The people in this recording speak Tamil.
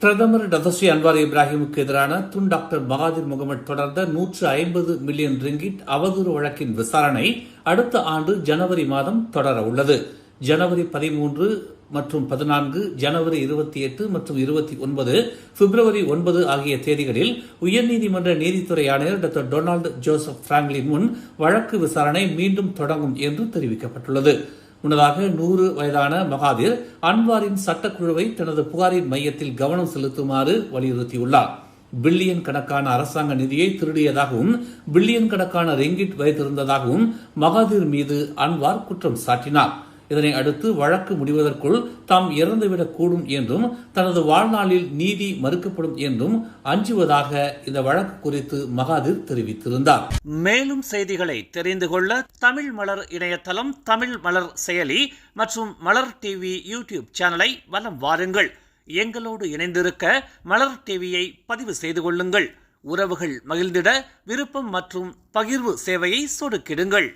பிரதமர் டதஸ்ரீ அன்வார் இப்ராஹிமுக்கு எதிரான துன் டாக்டர் மகாதிர் முகமது தொடர்ந்த 150 மில்லியன் ரிங்கிட் அவதூறு வழக்கின் விசாரணை அடுத்த ஆண்டு ஜனவரி மாதம் தொடர உள்ளது. ஜனவரி 13 மற்றும் 14, ஜனவரி 28 மற்றும் 29, பிப்ரவரி 9 ஆகிய தேதிகளில் உயர்நீதிமன்ற நீதித்துறை ஆணையர் டாக்டர் டொனால்டு ஜோசப் பிராங்க்லின் முன் வழக்கு விசாரணை மீண்டும் தொடங்கும் என்று தெரிவிக்கப்பட்டுள்ளது. முன்னதாக 100 வயதான மகாதிர் அன்வாரின் சட்டக்குழுவை தனது புகாரின் மையத்தில் கவனம் செலுத்துமாறு வலியுறுத்தியுள்ளார். பில்லியன் கணக்கான அரசாங்க நிதியை திருடியதாகவும் பில்லியன் கணக்கான ரிங்கிட் வைத்திருந்ததாகவும் மகாதிர் மீது அன்வார் குற்றம் சாட்டினார். இதனை அடுத்து வழக்கு முடிவதற்குள் தாம் இறந்துவிடக் கூடும் என்றும் தனது வாழ்நாளில் நீதி மறுக்கப்படும் என்றும் அஞ்சுவதாக இந்த வழக்கு குறித்து மகாதிர் தெரிவித்திருந்தார். மேலும் செய்திகளை தெரிந்து கொள்ள தமிழ் மலர் இணையதளம், தமிழ் மலர் செயலி மற்றும் மலர் டிவி யூடியூப் சேனலை வலம் வாருங்கள். எங்களோடு இணைந்திருக்க மலர் டிவியை பதிவு செய்து கொள்ளுங்கள். உறவுகள் மகிழ்ந்திட விருப்பம் மற்றும் பகிர்வு சேவையை சொடுக்கிடுங்கள்.